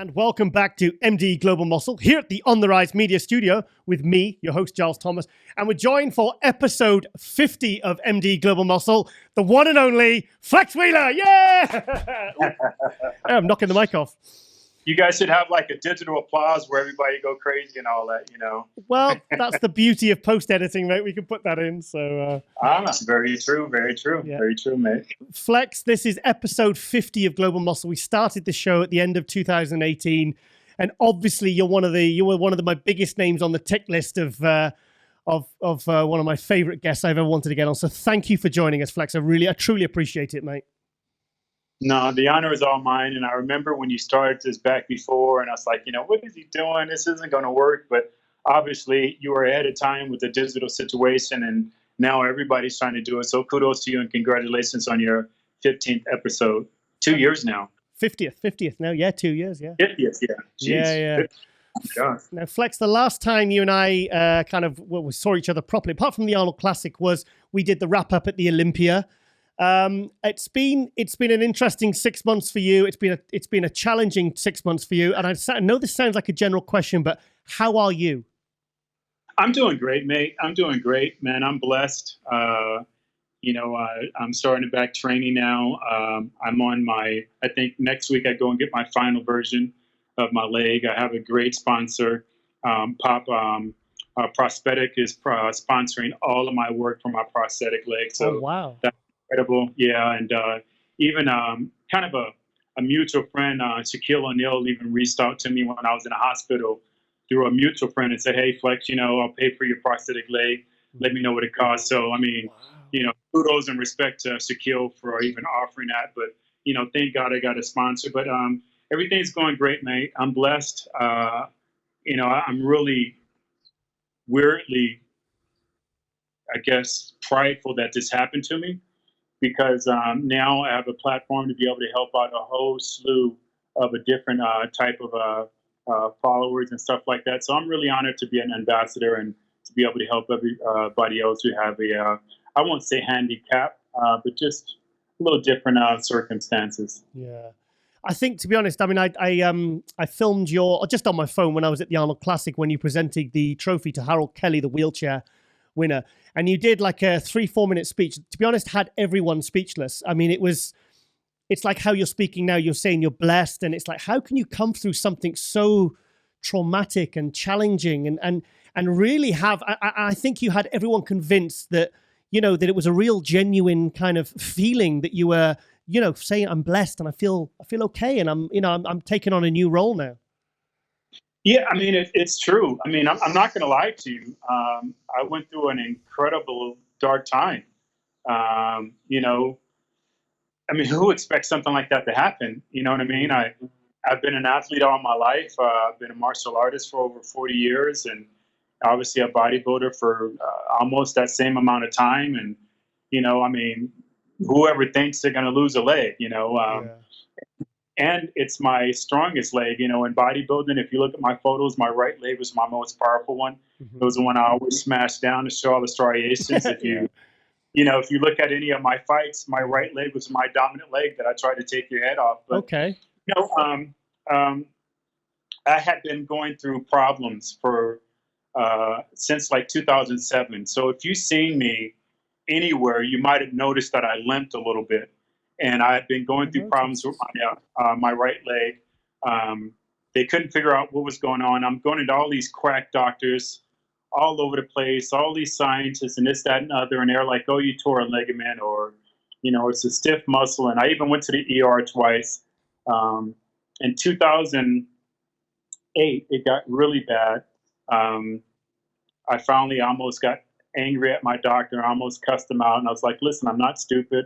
And welcome back to MD Global Muscle here at the On the Rise Media Studio with me, your host, Giles Thomas. And we're joined for episode 50 of MD Global Muscle, the one and only Flex Wheeler. Yeah! I'm knocking the mic off. You guys should have like a digital applause where everybody go crazy and all that, you know. Well, that's the beauty of post-editing, mate. We can put that in. So, very true, yeah. Very true, mate. Flex, this is episode 50 of Global Muscle. We started the show at the end of 2018, and obviously you were one of my biggest names on the tick list of one of my favorite guests I've ever wanted to get on. So, thank you for joining us, Flex. I truly appreciate it, mate. No, the honor is all mine. And I remember when you started this back before, and I was like, you know, what is he doing? This isn't going to work. But obviously, you were ahead of time with the digital situation, and now everybody's trying to do it. So kudos to you, and congratulations on your 15th episode. 2 years now. 50th now. Yeah, 2 years. Yeah. 50th, yeah. Jeez. Yeah. Now, Flex, the last time you and I we saw each other properly, apart from the Arnold Classic, was we did the wrap up at the Olympia. It's been an interesting 6 months for you. It's been a challenging 6 months for you. And I know this sounds like a general question, but how are you? I'm doing great, mate. I'm doing great, man. I'm blessed. I'm starting back training now. I'm on I think next week I go and get my final version of my leg. I have a great sponsor. Prosthetic is sponsoring all of my work for my prosthetic leg. So oh, wow. That's incredible. Yeah. And even kind of a mutual friend, Shaquille O'Neal, even reached out to me when I was in a hospital through a mutual friend and said, hey, Flex, I'll pay for your prosthetic leg. Let me know what it costs. So, I mean, wow. Kudos and respect to Shaquille for even offering that. But, thank God I got a sponsor. But everything's going great, mate. I'm blessed. I'm really weirdly, I guess, prideful that this happened to me, because now I have a platform to be able to help out a whole slew of a different type of followers and stuff like that. So I'm really honored to be an ambassador and to be able to help everybody else who have I won't say handicap, but just a little different circumstances. Yeah. I think, to be honest, I mean, I filmed just on my phone when I was at the Arnold Classic when you presented the trophy to Harold Kelly, the wheelchair winner, and you did like a 3-4 minute speech. To be honest, had everyone speechless. I mean, it's like how you're speaking now. You're saying you're blessed, and it's like, how can you come through something so traumatic and challenging and really have? I think you had everyone convinced that that it was a real, genuine kind of feeling that you were. Saying I'm blessed and I feel okay, and I'm taking on a new role now. Yeah, I mean, it's true. I mean, I'm not going to lie to you. I went through an incredible dark time. I mean, who expects something like that to happen? You know what I mean? I've been an athlete all my life. I've been a martial artist for over 40 years, and obviously a bodybuilder for almost that same amount of time. And I mean, whoever thinks they're going to lose a leg, and it's my strongest leg, in bodybuilding. If you look at my photos, my right leg was my most powerful one. Mm-hmm. It was the one I always smashed down to show all the striations. If you look at any of my fights, my right leg was my dominant leg that I tried to take your head off. But, okay. I had been going through problems for since like 2007. So if you've seen me anywhere, you might have noticed that I limped a little bit, and I had been going through problems with my right leg. They couldn't figure out what was going on. I'm going into all these quack doctors all over the place, all these scientists and this, that, and other, and they're like, oh, you tore a ligament, or it's a stiff muscle. And I even went to the ER twice. In 2008, it got really bad. I finally almost got angry at my doctor. I almost cussed him out, and I was like, listen, I'm not stupid.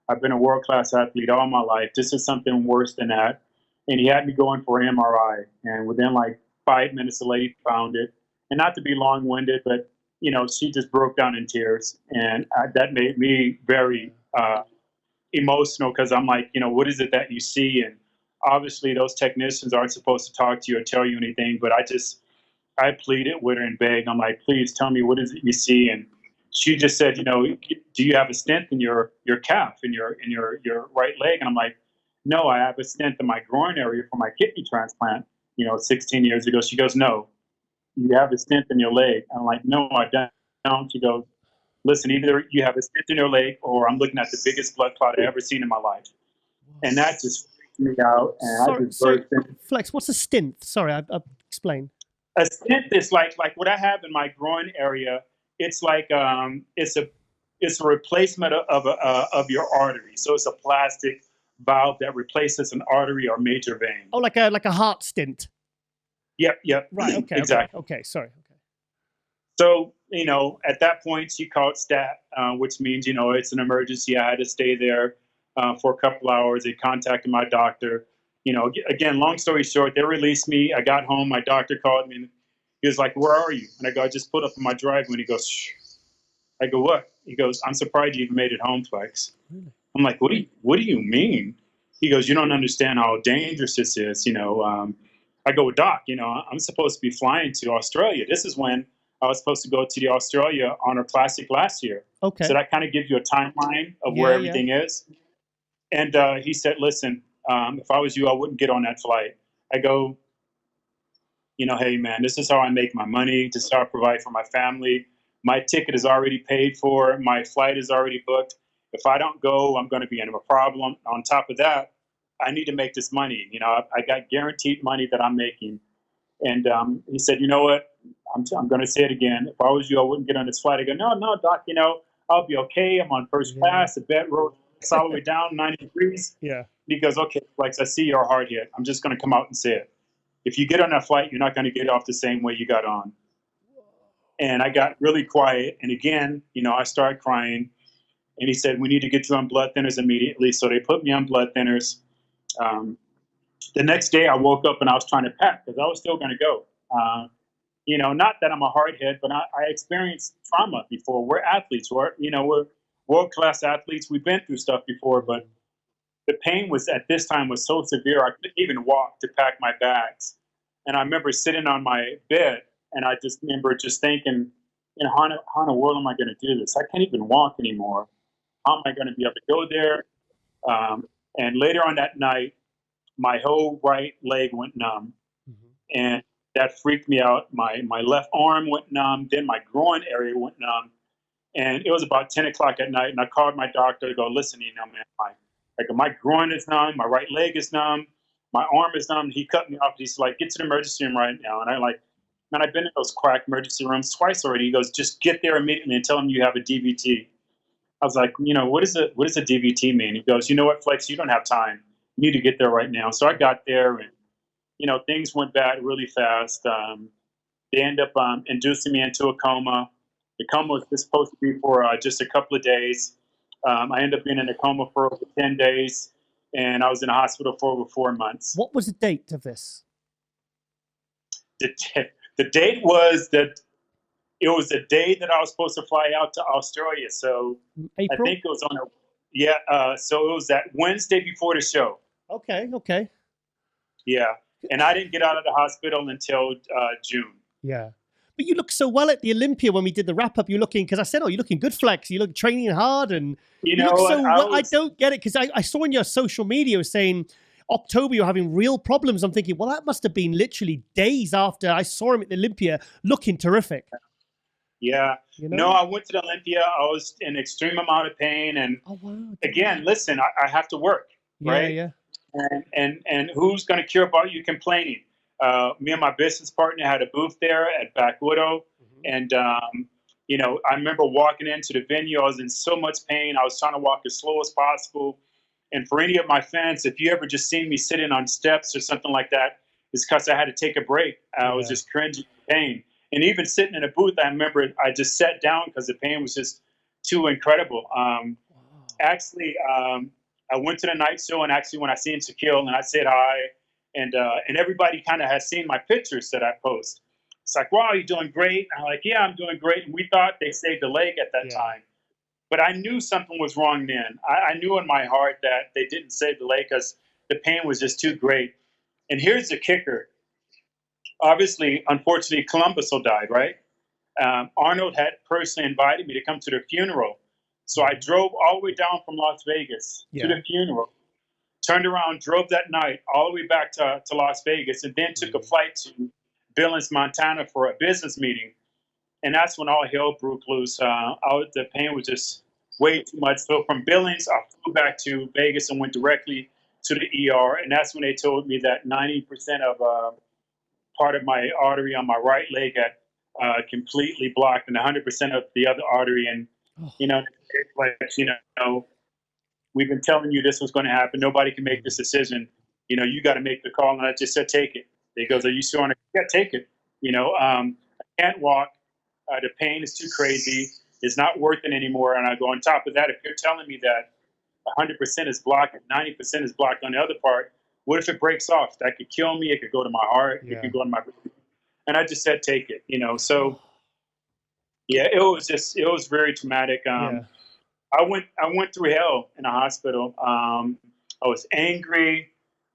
I've been a world-class athlete all my life. This is something worse than that. And he had me going for an MRI, and within like 5 minutes, the lady found it. And not to be long-winded, but she just broke down in tears, and that made me very emotional, because I'm like, what is it that you see? And obviously those technicians aren't supposed to talk to you or tell you anything, but I pleaded with her and begged. I'm like, please tell me, what is it you see? And she just said, do you have a stent in your calf, in your right leg? And I'm like, no, I have a stent in my groin area for my kidney transplant, 16 years ago. She goes, no, you have a stent in your leg. I'm like, no, I don't. She goes, listen, either you have a stent in your leg or I'm looking at the biggest blood clot I've ever seen in my life. And that just freaked me out. And I just Sorry, burst in. Flex. What's a stint? Sorry, I explain. A stent is like what I have in my groin area. It's like it's a replacement of your artery. So it's a plastic valve that replaces an artery or major vein. Oh, like a heart stint. Yep. Right. Okay. Exactly. Okay. Sorry. Okay. So, at that point, she called STAT, which means, it's an emergency. I had to stay there for a couple hours. They contacted my doctor. Again, long story short, they released me. I got home. My doctor called me. And he was like, where are you? And I go, I just pulled up in my driveway. And he goes, shh. I go, what? He goes, I'm surprised you even made it home, Flex. Really? I'm like, what do you mean? He goes, you don't understand how dangerous this is. I go, Doc, I'm supposed to be flying to Australia. This is when I was supposed to go to the Australia Honor Classic last year. Okay. So that kind of gives you a timeline of Yeah, where yeah. everything is. And he said, listen, if I was you, I wouldn't get on that flight. I go, hey, man, this is how I make my money to start provide for my family. My ticket is already paid for. My flight is already booked. If I don't go, I'm going to be in a problem. On top of that, I need to make this money. I got guaranteed money that I'm making. And he said, you know what? I'm going to say it again. If I was you, I wouldn't get on this flight. I go, no, Doc, I'll be okay. I'm on first class. The bed rolls all the way down 90 degrees. Yeah. He goes, okay, Flex, I see you're hard hit. I'm just going to come out and say it. If you get on that flight, you're not going to get off the same way you got on. And I got really quiet. And again, I started crying. And he said, we need to get you on blood thinners immediately. So they put me on blood thinners. The next day I woke up and I was trying to pack because I was still going to go. Not that I'm a hard head, but I experienced trauma before. We're athletes. We're world-class athletes. We've been through stuff before, but the pain was at this time was so severe I couldn't even walk to pack my bags. And I remember sitting on my bed and I just remember just thinking, how in the world am I going to do this? I can't even walk anymore. How am I going to be able to go there? And later on that night, my whole right leg went numb. Mm-hmm. And that freaked me out. My left arm went numb. Then my groin area went numb. And it was about 10 o'clock at night. And I called my doctor to go, listen, man, my groin is numb. My right leg is numb. My arm is numb. He cut me off. He's like, get to the emergency room right now. And I'm like, man, I've been in those quack emergency rooms twice already. He goes, just get there immediately and tell him you have a DVT. I was like, what does a DVT mean? He goes, you know what, Flex, you don't have time. You need to get there right now. So I got there and, things went bad really fast. They ended up inducing me into a coma. The coma was supposed to be for just a couple of days. I ended up being in a coma for over 10 days, and I was in the hospital for over 4 months. What was the date of this? The date was that it was the day that I was supposed to fly out to Australia. So April? I think it was on so it was that Wednesday before the show. Okay. Yeah. And I didn't get out of the hospital until June. Yeah. But you look so well at the Olympia when we did the wrap up. You're looking, because I said, you're looking good, Flex. You look training hard and you look so well. I don't get it because I saw on your social media saying October you're having real problems. I'm thinking, well, that must have been literally days after I saw him at the Olympia looking terrific. Yeah. No, I went to the Olympia. I was in extreme amount of pain. And again, listen, I have to work, right? Yeah. And who's going to care about you complaining? Me and my business partner had a booth there at Back Widow. Mm-hmm. And, I remember walking into the venue. I was in so much pain. I was trying to walk as slow as possible. And for any of my fans, if you ever just seen me sitting on steps or something like that, it's because I had to take a break. I was just cringing in pain. And even sitting in a booth, I remember I just sat down because the pain was just too incredible. Actually, I went to the night show, and actually when I seen Shaquille and I said hi, and everybody kind of has seen my pictures that I post. It's like, wow, you're doing great. And I'm like, yeah, I'm doing great. And we thought they saved the leg at that time. But I knew something was wrong then. I knew in my heart that they didn't save the leg because the pain was just too great. And here's the kicker. Obviously, unfortunately, Columbus died, right? Arnold had personally invited me to come to the funeral. So I drove all the way down from Las Vegas to the funeral. turned around, drove that night all the way back to Las Vegas, and then took a flight to Billings, Montana for a business meeting. And that's when all hell broke loose. The pain was just way too much. So from Billings, I flew back to Vegas and went directly to the ER. And that's when they told me that 90% of part of my artery on my right leg had completely blocked, and 100% of the other artery. And you know, it's like, we've been telling you this was going to happen. Nobody can make this decision. You got to make the call. And I just said, take it. He goes, are you sure? And I said, yeah, take it. I can't walk. The pain is too crazy. It's not worth it anymore. And I go, on top of that, if you're telling me that 100% is blocked and 90% is blocked on the other part, what if it breaks off? That could kill me. It could go to my heart. It could go to my brain. And I just said, take it. So yeah, it was very traumatic. I went through hell in a hospital. I was angry.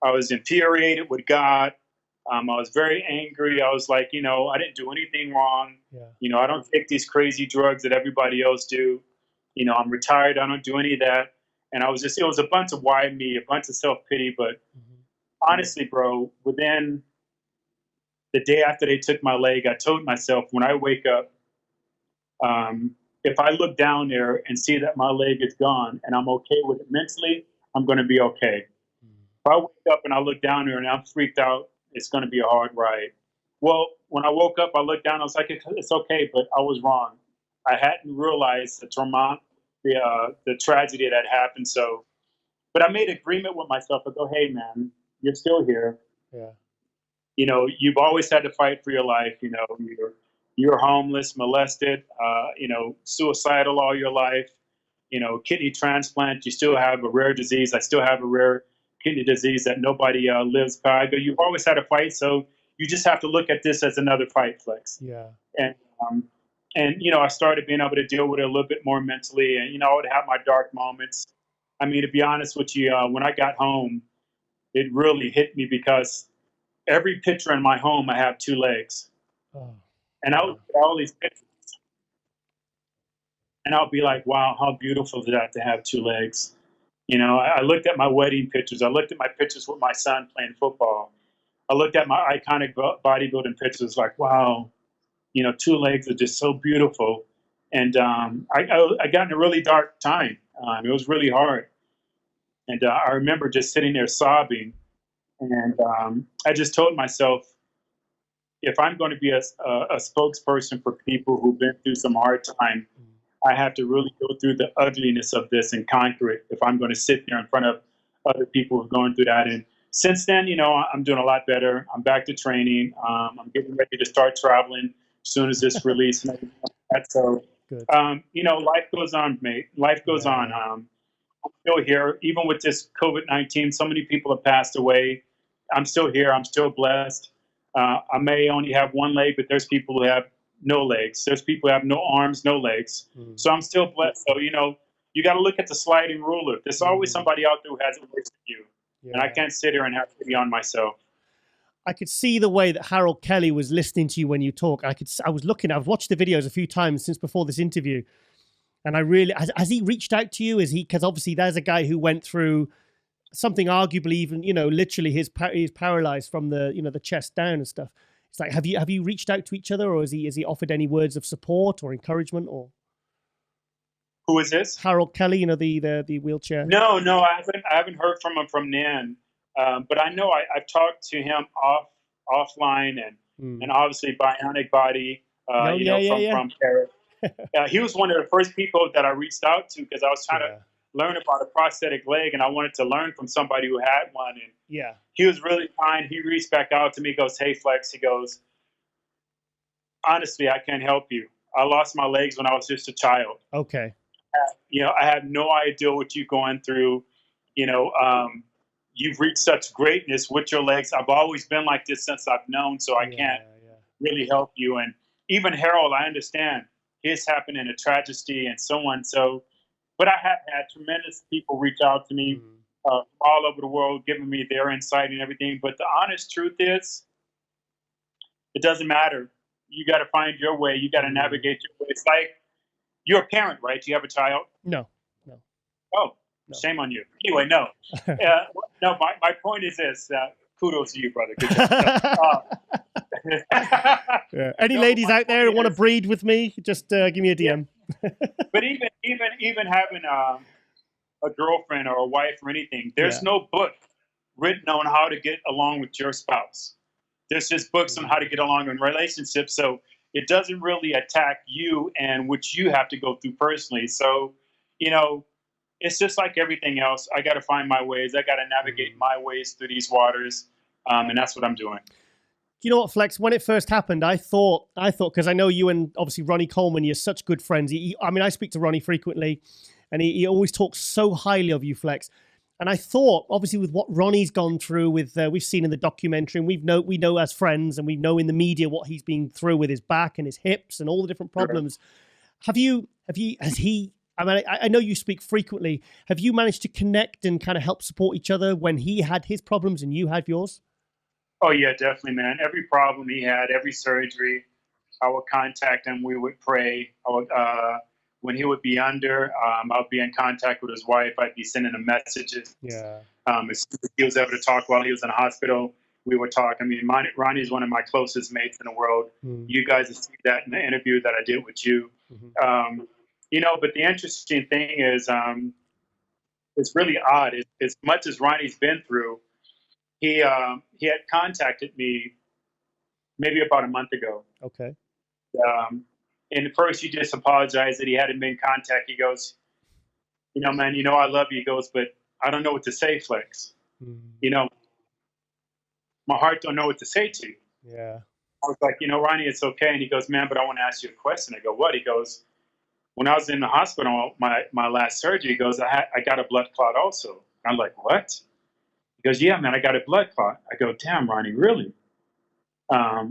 I was infuriated with God. I was very angry. I was like, I didn't do anything wrong. I don't take these crazy drugs that everybody else do. I'm retired. I don't do any of that. And it was a bunch of why me, a bunch of self-pity. But honestly, bro, within the day after they took my leg, I told myself, when I wake up, if I look down there and see that my leg is gone and I'm okay with it mentally, I'm going to be okay. If I wake up and I look down there and I'm freaked out, it's going to be a hard ride. Well, when I woke up, I looked down, I was like, it's okay, but I was wrong. I hadn't realized the trauma, the tragedy that happened. So, but I made an agreement with myself. I go, hey, man, you're still here. Yeah. You've always had to fight for your life. You're homeless, molested, suicidal all your life, kidney transplant. You still have a rare disease. I still have a rare kidney disease that nobody lives by. But you've always had a fight. So you just have to look at this as another fight, Flex. Yeah. And I started being able to deal with it a little bit more mentally. And, I would have my dark moments. I mean, to be honest with you, when I got home, it really hit me because every picture in my home, I have two legs. Oh. And I would look at all these pictures, and I'll be like, wow, how beautiful is that to have two legs? I looked at my wedding pictures. I looked at my pictures with my son playing football. I looked at my iconic bodybuilding pictures like, wow, two legs are just so beautiful. And I got in a really dark time. It was really hard. And I remember just sitting there sobbing. And I just told myself, if I'm going to be a spokesperson for people who've been through some hard time, I have to really go through the ugliness of this and conquer it if I'm going to sit there in front of other people who've gone through that. And since then, I'm doing a lot better. I'm back to training. I'm getting ready to start traveling as soon as this release. And everything like that. So, life goes on, mate. Life goes on. I'm still here. Even with this COVID-19, so many people have passed away. I'm still here. I'm still blessed. I may only have one leg, but there's people who have no legs. There's people who have no arms, no legs. So I'm still blessed. So, you got to look at the sliding ruler. There's always somebody out there who has it worse than you. Yeah. And I can't sit here and have pity on myself. I could see the way that Harold Kelly was listening to you when you talk. I've watched the videos a few times since before this interview. And I really, has he reached out to you? Because obviously there's a guy who went through something arguably even, literally he's paralyzed from the chest down and stuff. It's like, have you reached out to each other, or has he offered any words of support or encouragement? Or who is this? Harold Kelly, the wheelchair. No, I haven't heard from him from Nan. But I know I've talked to him offline and obviously Bionic Body, from Paris. He was one of the first people that I reached out to because I was trying to learn about a prosthetic leg, and I wanted to learn from somebody who had one. And he was really kind. He reached back out to me, goes, "Hey, Flex," he goes, "honestly, I can't help you. I lost my legs when I was just a child. Okay. I have no idea what you're going through. You've reached such greatness with your legs. I've always been like this since I've known, so I can't really help you." And even Harold, I understand his happened in a tragedy and so on. So, but I have had tremendous people reach out to me all over the world, giving me their insight and everything. But the honest truth is, it doesn't matter. You got to find your way. You got to navigate your way. It's like, you're a parent, right? Do you have a child? No. Oh, Shame on you. Anyway, no. No, my point is this. Kudos to you, brother. Good job. Yeah. Any No, ladies my out there who point want to is- breed with me, just give me a DM. But even having a girlfriend or a wife or anything, there's Yeah. no book written on how to get along with your spouse. There's just books on how to get along in relationships. So it doesn't really attack you and what you have to go through personally. So, it's just like everything else. I got to find my ways. I got to navigate my ways through these waters. And that's what I'm doing. You know what, Flex? When it first happened, I thought, because I know you and obviously Ronnie Coleman, you're such good friends. I speak to Ronnie frequently, and he always talks so highly of you, Flex. And I thought, obviously, with what Ronnie's gone through, with we've seen in the documentary, and we know as friends, and we know in the media what he's been through with his back and his hips and all the different problems. Has he? I mean, I know you speak frequently. Have you managed to connect and kind of help support each other when he had his problems and you had yours? Oh, yeah, definitely, man. Every problem he had, every surgery, I would contact him. We would pray. When he would be under, I would be in contact with his wife. I'd be sending him messages. Yeah. As soon as he was able to talk while he was in the hospital, we would talk. I mean, Ronnie is one of my closest mates in the world. You guys have seen that in the interview that I did with you. But the interesting thing is, it's really odd. As much as Ronnie's been through, he had contacted me maybe about a month ago. Okay. And at first, he just apologized that he hadn't been in contact. He goes, man, I love you. He goes, but I don't know what to say, Flex. My heart don't know what to say to you. Yeah. I was like, Ronnie, it's okay. And he goes, man, but I want to ask you a question. I go, what? He goes, when I was in the hospital, my last surgery, he goes, I got a blood clot also. I'm like, what? He goes, yeah, man, I got a blood clot. I go, damn, Ronnie, really? I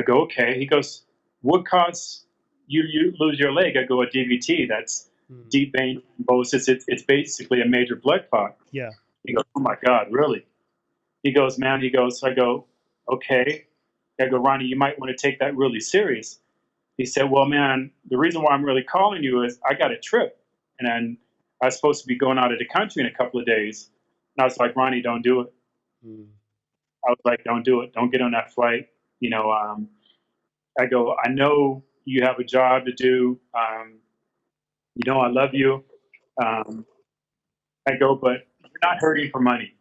go, okay. He goes, what caused you lose your leg? I go, a DVT. That's deep vein thrombosis. It's basically a major blood clot. Yeah. He goes, oh my God, really? He goes, man, I go, okay. I go, Ronnie, you might want to take that really serious. He said, well, man, the reason why I'm really calling you is I got a trip. And then I was supposed to be going out of the country in a couple of days. And I was like, Ronnie, don't do it. I was like, don't do it. Don't get on that flight. I go, I know you have a job to do. I love you. I go, but you're not hurting for money.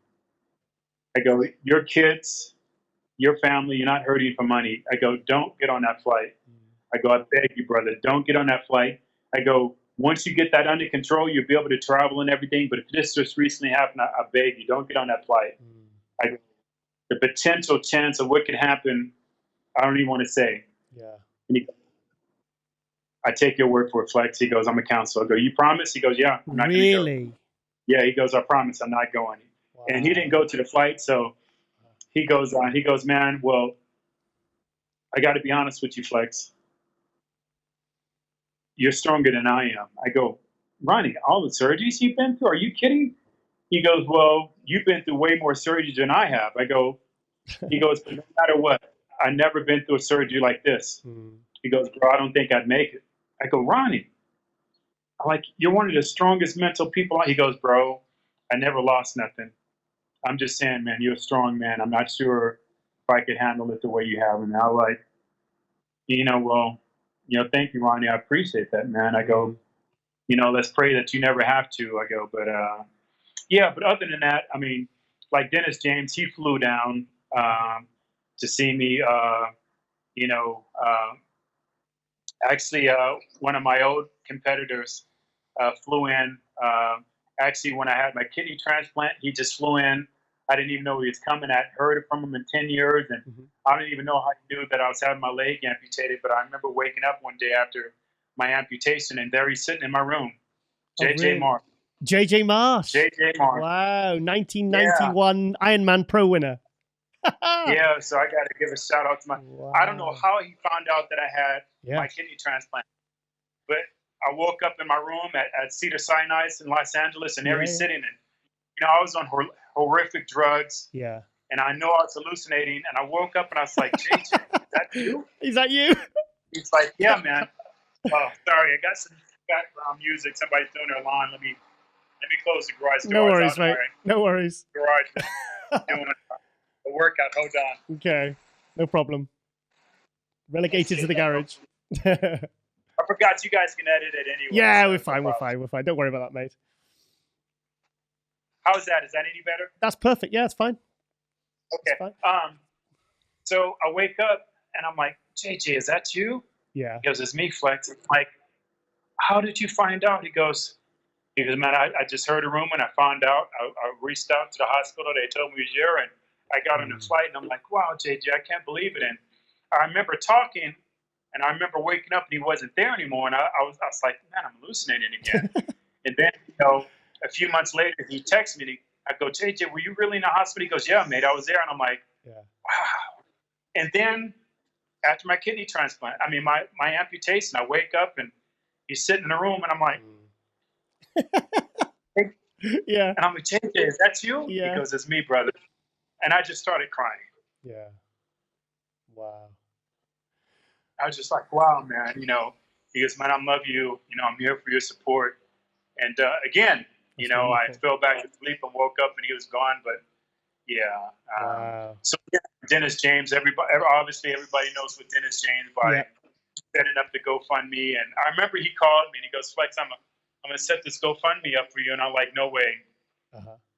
I go, your kids, your family, you're not hurting for money. I go, don't get on that flight. I go, I beg you, brother, don't get on that flight. I go, once you get that under control, you'll be able to travel and everything. But if this just recently happened, I beg you, don't get on that flight. I go, the potential chance of what could happen, I don't even want to say. Yeah. I take your word for it, Flex. He goes, I'm a counselor. I go, you promise? He goes, yeah, I'm not going to go. Really? Yeah, he goes, I promise I'm not going. Wow. And he didn't go to the flight. So he goes, man, well, I got to be honest with you, Flex. You're stronger than I am. I go, Ronnie, all the surgeries you've been through, are you kidding? He goes, well, you've been through way more surgeries than I have. I go, he goes, but no matter what, I've never been through a surgery like this. He goes, bro, I don't think I'd make it. I go, Ronnie, I'm like, you're one of the strongest mental people. He goes, bro, I never lost nothing. I'm just saying, man, you're a strong man. I'm not sure if I could handle it the way you have. And I'm like, well, thank you, Ronnie. I appreciate that, man. I go, let's pray that you never have to. I go, but but other than that, I mean, like Dennis James, he flew down to see me. Actually, one of my old competitors flew in. Actually, when I had my kidney transplant, he just flew in. I didn't even know he was coming. I hadn't heard from him in 10 years, and I don't even know how he knew that I was having my leg amputated. But I remember waking up one day after my amputation, and there he's sitting in my room. JJ Marsh. JJ Marsh. JJ Marsh. Wow, 1991 Ironman Pro winner. Yeah, so I got to give a shout out to my. Wow. I don't know how he found out that I had my kidney transplant, but I woke up in my room at Cedar Sinai in Los Angeles, and there he's sitting in. I was on horrific drugs. Yeah. And I know I was hallucinating, and I woke up and I was like, JJ, is that you? Is that you? He's like, yeah, man. Oh, sorry, I got some background music. Somebody's doing their lawn. Let me Let me close the garage door. No I was worries, out in mate. my No worries. garage doing a workout. Hold on. Okay, no problem. Relegated to the garage. I forgot you guys can edit it anyway. Yeah, so we're no fine. We're problem. fine. We're fine. Don't worry about that, mate. How's that? Is that any better? That's perfect. Yeah, it's fine. Okay. fine. So I wake up and I'm like, JJ, is that you? Yeah. He goes, it's me, Flex. I'm like, how did you find out? He goes, man, I just heard a rumor and I found out. I reached out to the hospital. They told me it was you, and I got on the flight and I'm like, wow, JJ, I can't believe it. And I remember talking, and I remember waking up and he wasn't there anymore. And I was like, man, I'm hallucinating again. And then, a few months later, he texts me. I go, JJ, were you really in the hospital? He goes, yeah, mate, I was there. And I'm like, wow. And then after my kidney transplant, my amputation, I wake up and he's sitting in the room and I'm like, yeah. And I'm like, JJ, is that you? Yeah. He goes, it's me, brother. And I just started crying. Yeah. Wow. I was just like, wow, man, he goes, man, I love you. I'm here for your support. And again, I fell back asleep and woke up and he was gone. But yeah. Wow. So yeah, Dennis James, obviously everybody knows what Dennis James by setting up the GoFundMe. And I remember he called me and he goes, Flex, I'm going to set this GoFundMe up for you. And I'm like, no way.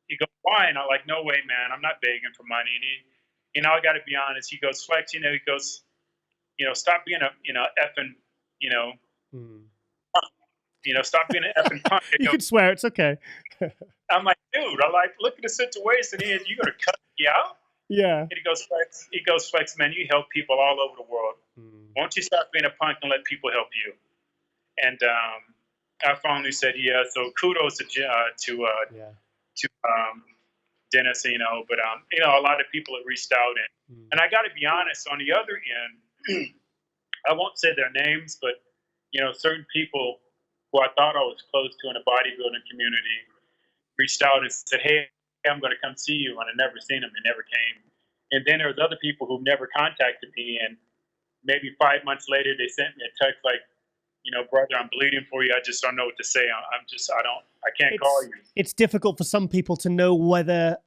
He goes, why? And I'm like, no way, man. I'm not begging for money. And I got to be honest. He goes, Flex, he goes, stop being a effing, stop being an effing punk. You can swear, it's okay. I'm like, dude, look at the situation. You're going to cut me out? Yeah. And he goes, Flex, man, you help people all over the world. Won't you stop being a punk and let people help you? And I finally said, yeah. So kudos to Dennis, but a lot of people have reached out, and I got to be honest. On the other end, I won't say their names, but certain people who I thought I was close to in the bodybuilding community reached out and said, "Hey, I'm going to come see you," and I never seen them. They never came. And then there was other people who never contacted me, and maybe 5 months later they sent me a text like, brother, I'm bleeding for you. I just don't know what to say. I can't call you. It's difficult for some people to know whether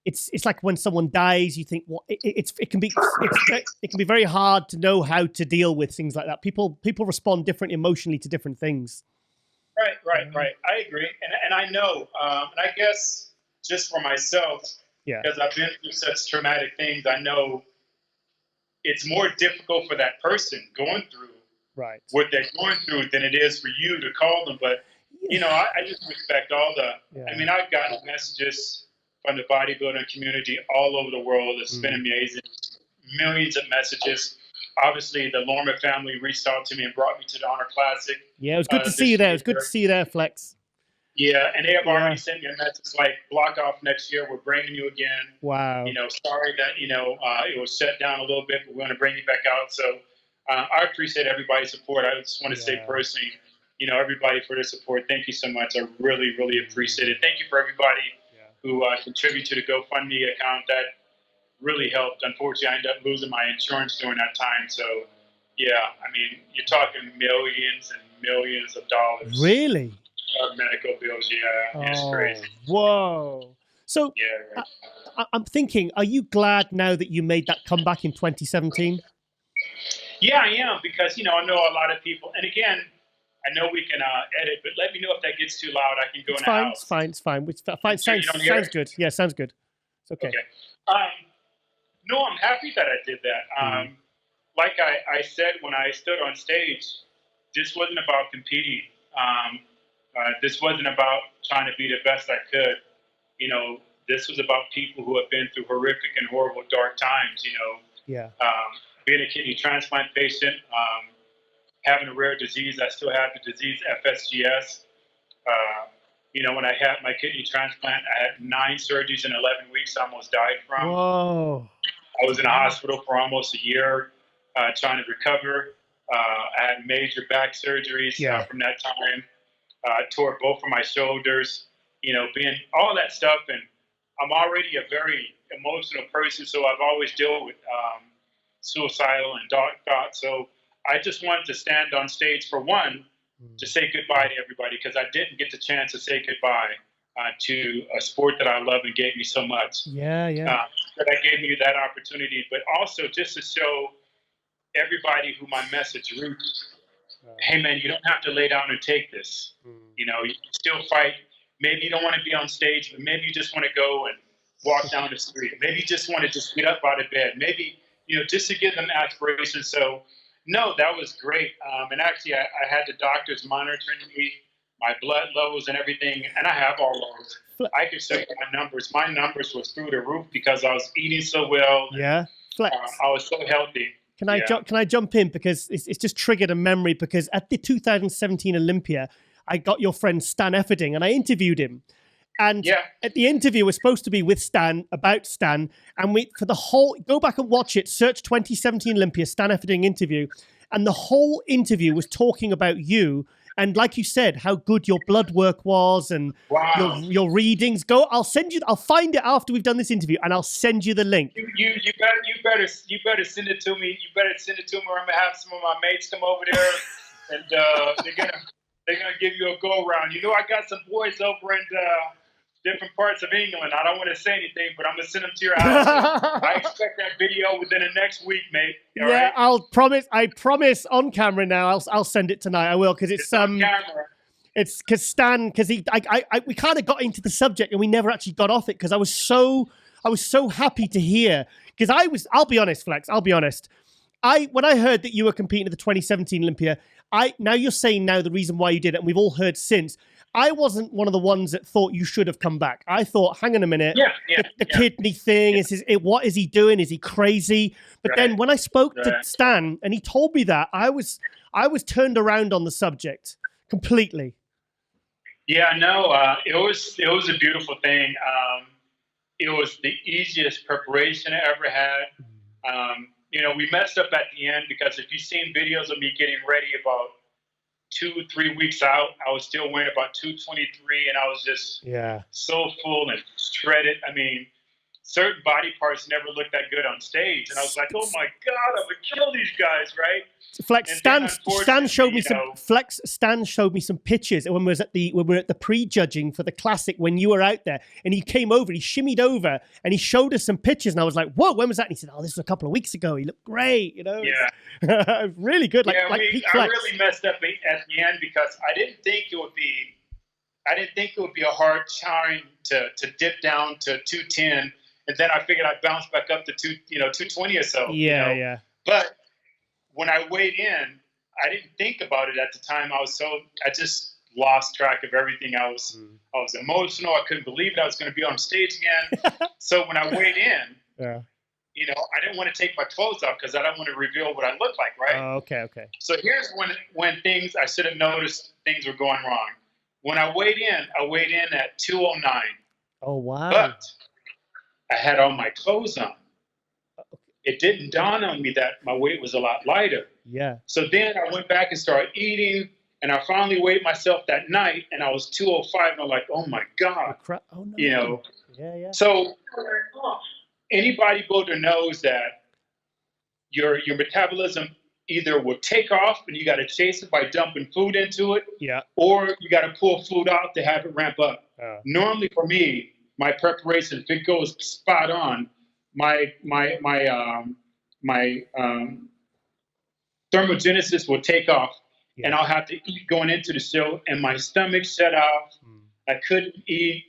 it's like when someone dies, you think, well, it can be very hard to know how to deal with things like that. People respond different emotionally to different things. Right. I agree. And I know, and I guess just for myself, because I've been through such traumatic things, I know it's more difficult for that person going through what they're going through than it is for you to call them. But, I just respect all I've gotten messages from the bodybuilding community all over the world. It's been amazing. Millions of messages. Obviously, the Lormer family reached out to me and brought me to the Honor Classic. Yeah, it was good to see you there. It was good to see you there, Flex. Yeah, and they have already sent me a message like, block off next year. We're bringing you again. Wow. Sorry that, it was shut down a little bit, but we're going to bring you back out. So I appreciate everybody's support. I just want to say personally, everybody for their support. Thank you so much. I really, really appreciate it. Thank you for everybody who contribute to the GoFundMe account. That really helped. Unfortunately, I ended up losing my insurance during that time. So, yeah, you're talking millions and millions of dollars. Really? Medical bills, it's crazy. Whoa. So, I'm thinking, are you glad now that you made that comeback in 2017? Yeah, I am, because, I know a lot of people, and again, I know we can edit, but let me know if that gets too loud. I can go in the house. It's fine. Sounds good. Yeah, sounds good. It's okay. No, I'm happy that I did that. Like I said when I stood on stage, this wasn't about competing. This wasn't about trying to be the best I could. This was about people who have been through horrific and horrible dark times, being a kidney transplant patient, having a rare disease. I still have the disease FSGS. When I had my kidney transplant, I had 9 surgeries in 11 weeks. I almost died from. Whoa. I was in a hospital for almost a year trying to recover. I had major back surgeries from that time. I tore both of my shoulders, being all that stuff. And I'm already a very emotional person, so I've always dealt with suicidal and dark thoughts. So I just wanted to stand on stage for one to say goodbye to everybody because I didn't get the chance to say goodbye to a sport that I love and gave me so much. Yeah, yeah. That gave me that opportunity, but also just to show everybody who my message reached, hey man, you don't have to lay down and take this. You know, you can still fight. Maybe you don't want to be on stage, but maybe you just want to go and walk down the street. Maybe you just want to just get up out of bed. Maybe, you know, just to give them aspirations. So, no, that was great. And actually, I had the doctors monitoring me, my blood levels and everything, and I have all those. I can show you my numbers. My numbers was through the roof because I was eating so well. Yeah, Flex. I was so healthy. Can I jump in because it's just triggered a memory because at the 2017 Olympia, I got your friend Stan Efferding and I interviewed him. And at the interview, we're supposed to be with Stan, about Stan, and for the whole, go back and watch it, search 2017 Olympia, Stan Efferding interview, and the whole interview was talking about you, and like you said, how good your blood work was, and your readings. I'll find it after we've done this interview, and I'll send you the link. You better send it to me. You better send it to me, or I'm gonna have some of my mates come over there, and they're gonna give you a go round. You know, I got some boys over in different parts of England. I don't want to say anything, but I'm gonna send them to your house. I expect that video within the next week, mate. All right? I promise on camera now. I'll send it tonight. I will because it's on camera. It's because Stan, because we kind of got into the subject and we never actually got off it because I was so happy to hear because I'll be honest, Flex. I'll be honest. When I heard that you were competing at the 2017 Olympia, now you're saying now the reason why you did it, and we've all heard since. I wasn't one of the ones that thought you should have come back. I thought, hang on a minute, the kidney thing, what is he doing? Is he crazy? But then when I spoke to Stan and he told me that, I was turned around on the subject completely. Yeah, no, it was a beautiful thing. It was the easiest preparation I ever had. You know, we messed up at the end because if you've seen videos of me getting ready about 2-3 weeks out, I was still weighing about 223, and I was just so full and shredded. I mean, certain body parts never looked that good on stage, and I was like, "Oh my God, I'm gonna kill these guys!" Right? Flex, Stan showed me Stan showed me some pictures when we were at the pre-judging for the classic when you were out there, and he came over, he shimmied over, and he showed us some pictures, and I was like, "Whoa, when was that?" And he said, "Oh, this was a couple of weeks ago. He looked great, you know." Yeah, really good. I really messed up at the end because I didn't think it would be a hard challenge to dip down to 210, and then I figured I'd bounce back up to 220 or so. Yeah. But when I weighed in, I didn't think about it at the time. I just lost track of everything. I was emotional. I couldn't believe that I was going to be on stage again. So when I weighed in, you know, I didn't want to take my clothes off because I don't want to reveal what I look like, right? Okay. So here's when I should have noticed things were going wrong. When I weighed in at 209. Oh, wow. But I had all my clothes on. It didn't dawn on me that my weight was a lot lighter. Yeah. So then I went back and started eating, and I finally weighed myself that night, and I was 205, and I'm like, oh my God. Oh, no. You know? Yeah. So any bodybuilder knows that your metabolism either will take off and you got to chase it by dumping food into it, or you got to pull food out to have it ramp up. Normally for me, my preparation, if it goes spot on, my thermogenesis will take off, and I'll have to eat going into the show, and my stomach shut off. I couldn't eat,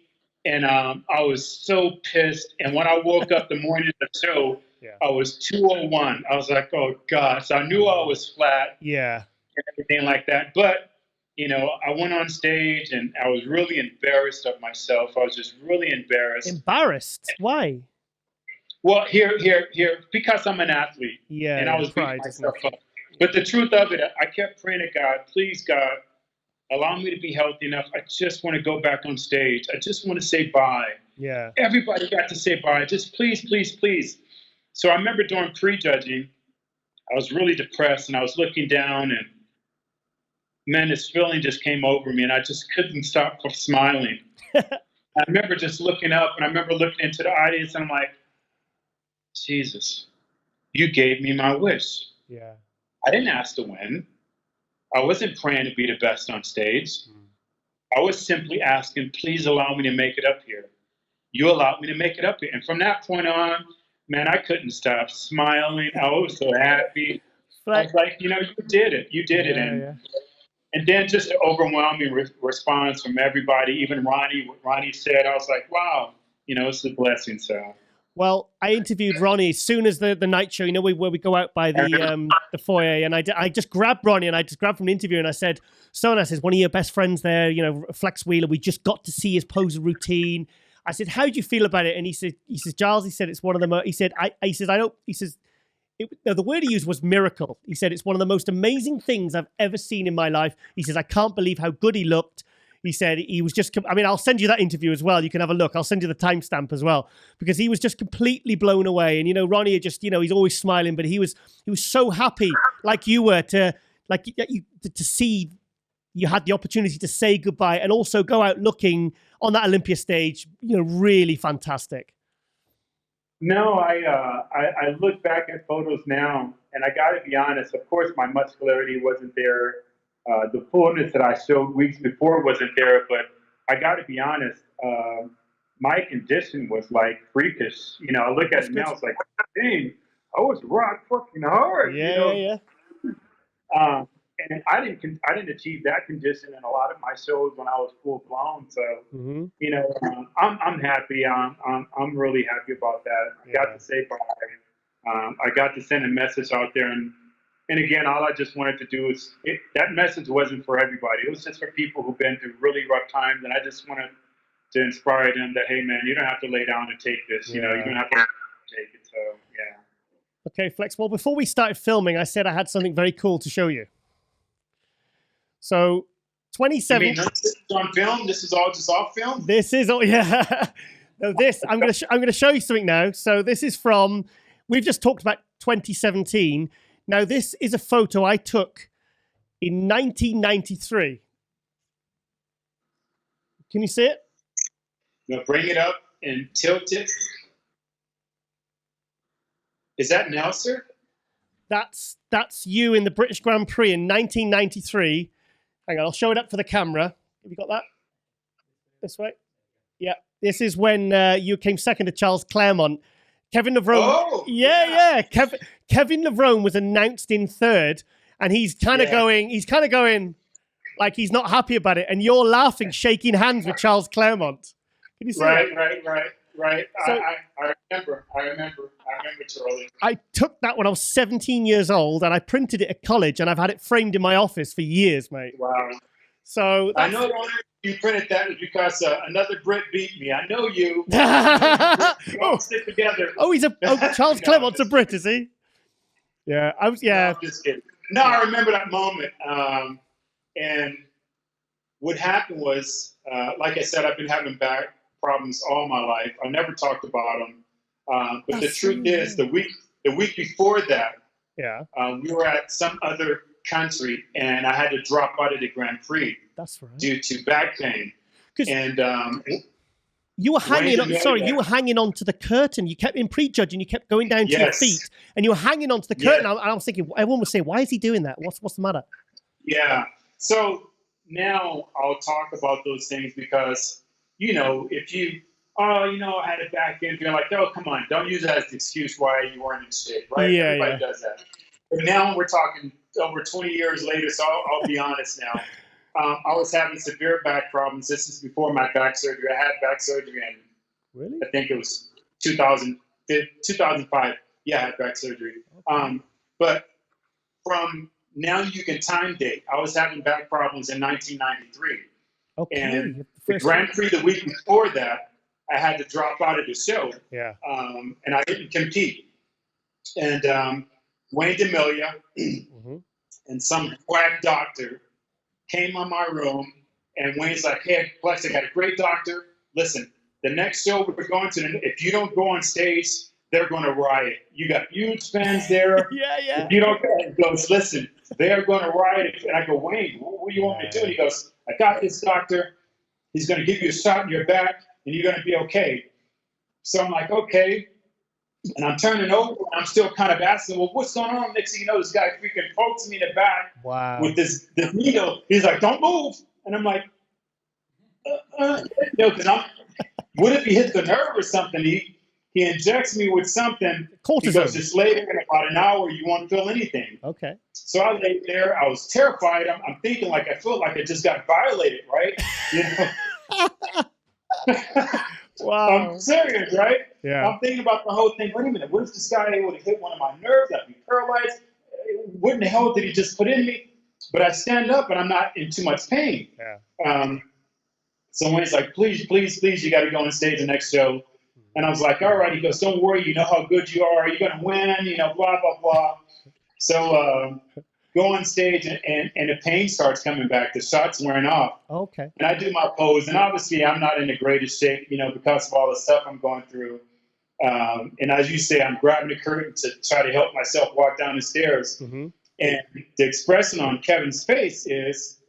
and I was so pissed. And when I woke up the morning of the show, I was 201. I was like, oh God. So I knew I was flat. Yeah. And everything like that. But, you know, I went on stage and I was really embarrassed of myself. I was just really embarrassed. Embarrassed? Why? Well, here, because I'm an athlete. Yeah. And I was beating myself up. But the truth of it, I kept praying to God, please, God, allow me to be healthy enough. I just want to go back on stage. I just want to say bye. Yeah. Everybody got to say bye. Just please, please, please. So I remember during pre-judging, I was really depressed, and I was looking down, and man, this feeling just came over me, and I just couldn't stop from smiling. I remember just looking up, and I remember looking into the audience, and I'm like, Jesus, you gave me my wish. Yeah. I didn't ask to win. I wasn't praying to be the best on stage. I was simply asking, please allow me to make it up here. You allowed me to make it up here. And from that point on, man, I couldn't stop smiling. I was so happy. I was like, you did it. You did it. And then just the overwhelming response from everybody, even Ronnie, what Ronnie said, I was like, wow, it's a blessing. So. Well, I interviewed Ronnie as soon as the night show, where we go out by the foyer, and I just grabbed Ronnie, and I just grabbed from the interview, and I said, I says, one of your best friends there, Flex Wheeler, we just got to see his pose routine. I said, how do you feel about it? And he says, Giles, he said, it's one of the most, he said, the word he used was miracle. He said, it's one of the most amazing things I've ever seen in my life. He says, I can't believe how good he looked. He said he was just, I'll send you that interview as well. You can have a look. I'll send you the timestamp as well, because he was just completely blown away. And, Ronnie just, he's always smiling, but he was so happy, like you were, to see you had the opportunity to say goodbye and also go out looking on that Olympia stage, really fantastic. No, I look back at photos now, and I got to be honest. Of course, my muscularity wasn't there. The fullness that I showed weeks before wasn't there, but I got to be honest. My condition was like freakish. I look at it now, it's like, dang, I was rock fucking hard. Yeah. And I didn't achieve that condition in a lot of my shows when I was full blown. So, I'm happy. I'm really happy about that. I got to say bye. I got to send a message out there, and again, all I just wanted to do is, that message wasn't for everybody. It was just for people who've been through really rough times, and I just wanted to inspire them that, hey, man, you don't have to lay down and take this. You don't have to take it. So, yeah. Okay, Flex. Well, before we started filming, I said I had something very cool to show you. So, 27. You mean this is on film? This is all just off film? This is all, yeah. No, I'm going to show you something now. So this is from, we've just talked about 2017. Now, this is a photo I took in 1993. Can you see it? Now bring it up and tilt it. Is that Nelson? That's you in the British Grand Prix in 1993. Hang on, I'll show it up for the camera. Have you got that? This way? Yeah. This is when you came second to Charles Claremont. Kevin Levrone. Oh, yeah. Kevin Levrone was announced in third, and he's kind of going like he's not happy about it. And you're laughing, shaking hands with Charles Claremont. Can you see that? Right. So, I remember, Charlie. I took that when I was 17 years old, and I printed it at college, and I've had it framed in my office for years, mate. Wow. So I know the only reason you printed that is because another Brit beat me. I know you. We all stick together. Charles Claremont's a Brit, is he? Yeah, I was. Yeah, no, I'm just kidding. No, I remember that moment. And what happened was, like I said, I've been having back problems all my life. I never talked about them. But the truth is, the week before that, we were at some other country, and I had to drop out of the Grand Prix. That's right. Due to back pain. And you were hanging on. Sorry, you were hanging on to the curtain. You kept in prejudging. You kept going down to your feet, and you were hanging on to the curtain. I was thinking, everyone was saying, "Why is he doing that? What's the matter?" Yeah. So now I'll talk about those things because if you, I had a back injury, I'm like, oh, come on, don't use that as an excuse why you weren't in shape, right? Yeah, Everybody does that. But now we're talking over 20 years later, so I'll be honest now. I was having severe back problems. This is before my back surgery. I had back surgery in, I think it was 2005. Yeah, I had back surgery. Okay. But from now you can time date. I was having back problems in 1993. Okay. And the Grand Prix the week before that, I had to drop out of the show. Yeah. And I didn't compete. And Wayne DeMilia and some quack doctor came on my room, and Wayne's like, hey, Flex, I got a great doctor. Listen, the next show we're going to, if you don't go on stage, they're going to riot. You got huge fans there. Yeah. If you don't, he goes, listen, they're going to riot. And I go, Wayne, what do you want me to do? And he goes, I got this doctor. He's going to give you a shot in your back, and you're going to be okay. So I'm like, okay. And I'm turning over, and I'm still kind of asking, well, what's going on? Next thing you know, this guy freaking pokes me in the back Wow. with this needle. He's like, don't move. And I'm like, because what if he hit the nerve or something? He injects me with something. Cortisone. He goes, just later, in about an hour, you won't feel anything. Okay. So I lay there. I was terrified. I'm thinking, like, I feel like I just got violated, right? Wow. I'm serious, right? Yeah. I'm thinking about the whole thing. Wait a minute. What if this guy would have hit one of my nerves? I'd be paralyzed. What in the hell did he just put in me? But I stand up and I'm not in too much pain. Yeah. So when he's like, please, please, please, you got to go on stage the next show. And I was like, all right. He goes, don't worry. You know how good you are. You're going to win, blah, blah, blah. So go on stage and the pain starts coming back. The shot's wearing off. Okay. And I do my pose. And obviously, I'm not in the greatest shape, because of all the stuff I'm going through. And as you say, I'm grabbing the curtain to try to help myself walk down the stairs. Mm-hmm. And the expression on Kevin's face is,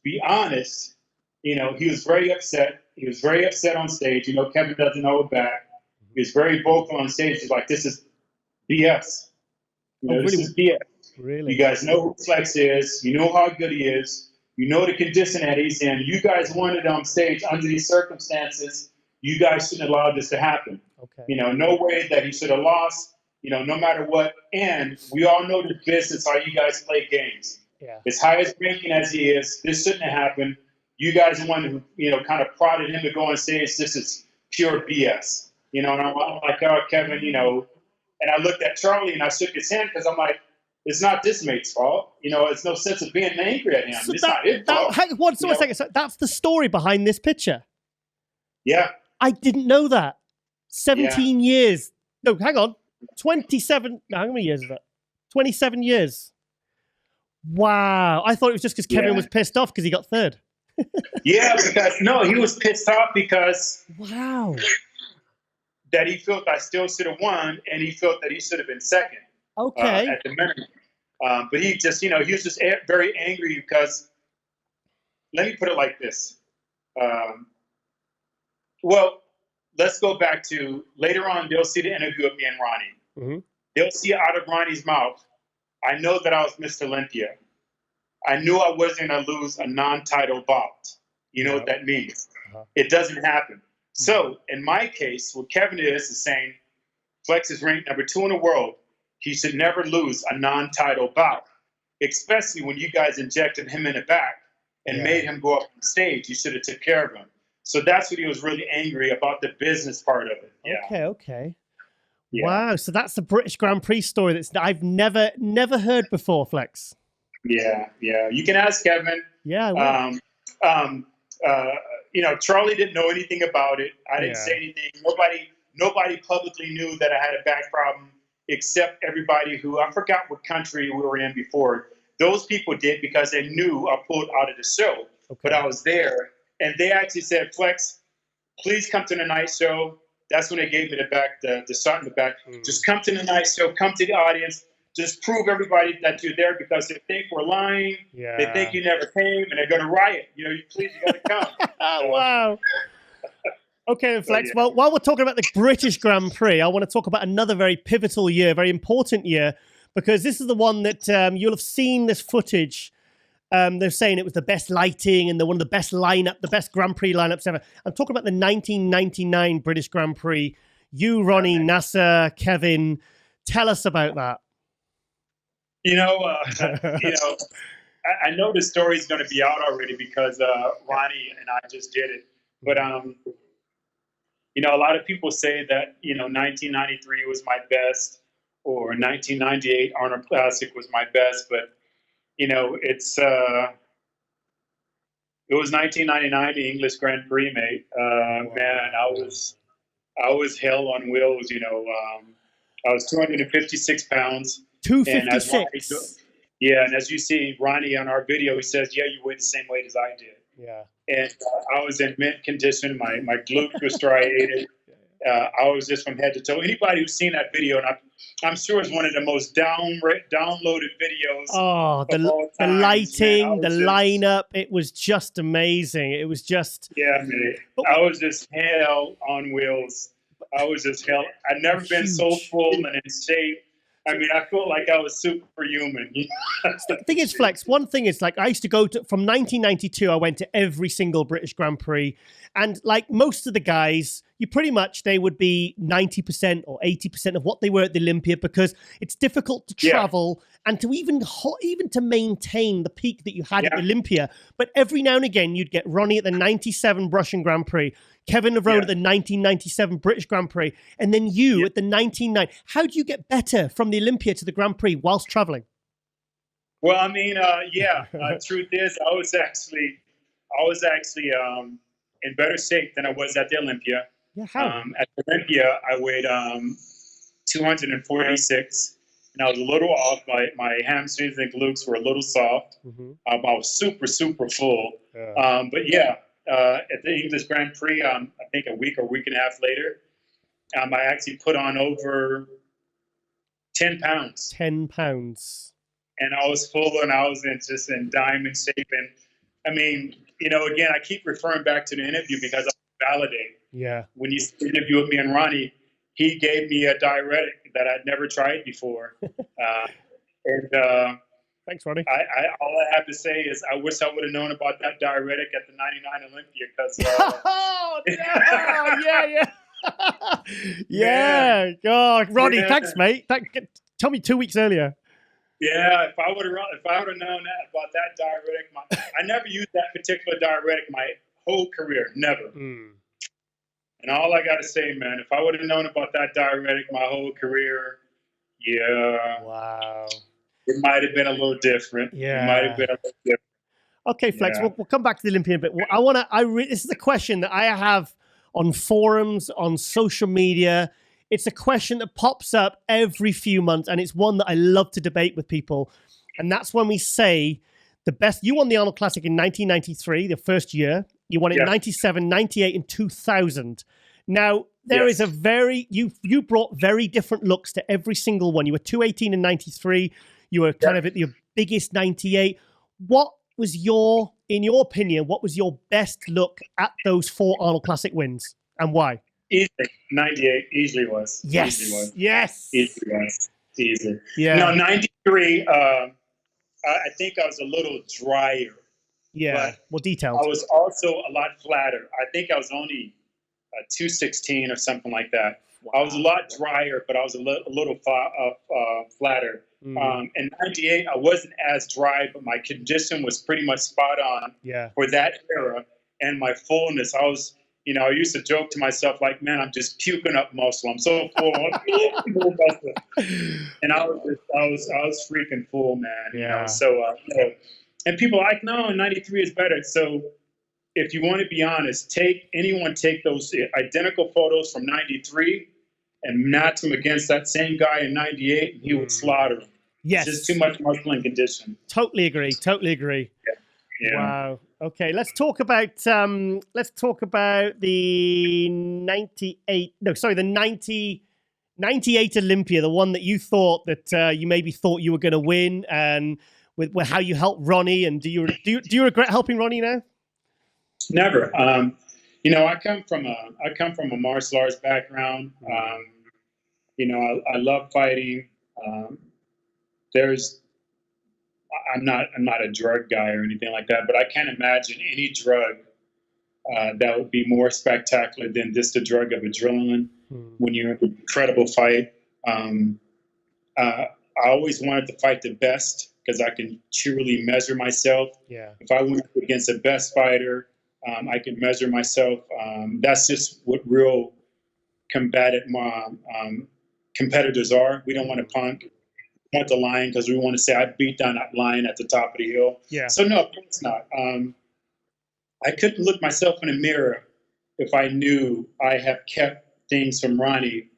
be honest, he was very upset. He was very upset on stage. Kevin doesn't hold back. He was very vocal on stage. He's like, this is BS. This is BS. Really? You guys know who Flex is. You know how good he is. You know the condition that he's in. You guys wanted on stage under these circumstances. You guys shouldn't allow this to happen. Okay. No way that he should have lost, no matter what. And we all know the business, how you guys play games. Yeah. As high as ranking as he is, this shouldn't have happened. You guys are one who, kind of prodded him to go on stage. This is pure BS. And I'm like, oh, Kevin, and I looked at Charlie and I shook his hand because I'm like, it's not this mate's fault. It's no sense of being angry at him. So it's not his fault. Hang on, one second. So that's the story behind this picture. Yeah. I didn't know that. 17 years. No, hang on. 27. No, how many years is that? 27 years. Wow. I thought it was just because Kevin was pissed off because he got third. Yeah, because he was pissed off because wow, that he felt I still should have won, and he felt that he should have been second. Okay. At the minimum. But he just, he was just very angry because, let me put it like this. Well, let's go back to later on, they'll see the interview of me and Ronnie. Mm-hmm. They'll see out of Ronnie's mouth, I know that I was Mr. Olympia. I knew I wasn't going to lose a non-title bout. You know what that means. It doesn't happen. So in my case, what Kevin is saying, Flex is ranked number 2 in the world. He should never lose a non-title bout, especially when you guys injected him in the back and made him go up on stage. You should have took care of him. So that's what he was really angry about, the business part of it. Yeah. Okay. Yeah. Wow. So that's the British Grand Prix story that I've never heard before, Flex. Yeah. You can ask Kevin. Yeah. Charlie didn't know anything about it. I didn't say anything. Nobody publicly knew that I had a back problem except everybody who, I forgot what country we were in before. Those people did because they knew I pulled out of the show. Okay. But I was there. And they actually said, Flex, please come to the night show. That's when they gave me the shot in the back. Just come to the night show. Come to the audience. Just prove everybody that you're there because they think we're lying. Yeah. They think you never came, and they're going to riot. You got to come. Wow. Okay, Flex. Well, while we're talking about the British Grand Prix, I want to talk about another very pivotal year, very important year, because this is the one that you'll have seen this footage. They're saying it was the best lighting and one of the best the best Grand Prix lineups ever. I'm talking about the 1999 British Grand Prix. You, Ronnie, Nasser, Kevin, tell us about that. I know the story's going to be out already because Ronnie and I just did it. But, a lot of people say that, 1993 was my best or 1998 Arnold Classic was my best. But, it was 1999, the English Grand Prix, mate. Man, I was hell on wheels, I was 256 pounds. 256. And as you see, Ronnie on our video, he says, "Yeah, you weigh the same weight as I did." Yeah. And I was in mint condition. My glutes were striated. I was just from head to toe. Anybody who's seen that video, and I'm sure it's one of the most downloaded videos. Oh, the lighting, the lineup, it was just amazing. It was just... Yeah, man. I was just hell on wheels. I was just hell. I'd never been so Huge. full and in shape. I mean, I felt like I was superhuman. The thing is, Flex, one thing is like I used to go to, from 1992, I went to every single British Grand Prix. And like most of the guys, you pretty much, they would be 90% or 80% of what they were at the Olympia, because it's difficult to travel and to even to maintain the peak that you had at the Olympia. But every now and again, you'd get Ronnie at the 97 Russian Grand Prix, Kevin Levrone at the 1997 British Grand Prix, and then you at the 1990. How do you get better from the Olympia to the Grand Prix whilst traveling? Well, I mean, truth is, I was actually in better shape than I was at the Olympia. Yeah, how? At the Olympia, I weighed 246, and I was a little off. My hamstrings and glutes were a little soft. I was super, super full. But yeah, at the English Grand Prix, I think a week and a half later, I actually put on over 10 pounds. 10 pounds. And I was full, and I was in diamond shape. And I mean, again, I keep referring back to the interview because I validate. Yeah. When you interview with me and Ronnie, he gave me a diuretic that I'd never tried before. Thanks, Ronnie. All I have to say is I wish I would have known about that diuretic at the '99 Olympia, because. Oh, yeah. God, Ronnie, thanks, mate. Tell me 2 weeks earlier. Yeah, if I would have known about that diuretic, I never used that particular diuretic my whole career, never. And all I got to say, man, if I would have known about that diuretic my whole career, wow, it might have been a little different. Yeah, it might have been a little different. Okay, Flex, we'll come back to the Olympian bit. This is a question that I have on forums, on social media. It's a question that pops up every few months, and it's one that I love to debate with people. And that's when we say the best. You won the Arnold Classic in 1993, the first year. You won it in 97, 98, and 2000. Now, there is you brought very different looks to every single one. You were 218 in 93. You were kind of at your biggest 98. What was in your opinion, what was your best look at those 4 Arnold Classic wins, and why? Easily. 98 easily was. Yes. Easily was. Yes. Easily was. Easy. Yeah. No, 93, I think I was a little drier. Yeah. More detailed. I was also a lot flatter. I think I was only 216 or something like that. Wow. I was a lot drier, but I was a little flatter. In 98, I wasn't as dry, but my condition was pretty much spot on for that era. And my fullness, I was, I used to joke to myself, like, man, I'm just puking up muscle. I'm so full. And I was freaking full, man. Yeah. And people are like, no, 93 is better. So if you want to be honest, take those identical photos from 93 and match them against that same guy in 98, and he would slaughter them. Yes. It's just too much muscle and condition. Totally agree. Yeah. Wow. Okay, let's talk about the 98 Olympia, the one that you thought that you maybe thought you were going to win, and with how you helped Ronnie. And do you regret helping Ronnie now? Never. I come from a martial arts background. I love fighting. I'm not a drug guy or anything like that, but I can't imagine any drug that would be more spectacular than just the drug of adrenaline when you're in an incredible fight. I always wanted to fight the best because I can truly measure myself. Yeah. If I went up against the best fighter, I can measure myself. That's just what real combative competitors are. We don't want to punk. We want the lion because we want to say, I beat down that lion at the top of the hill. Yeah. So no, of course not. I couldn't look myself in the mirror if I knew I have kept things from Ronnie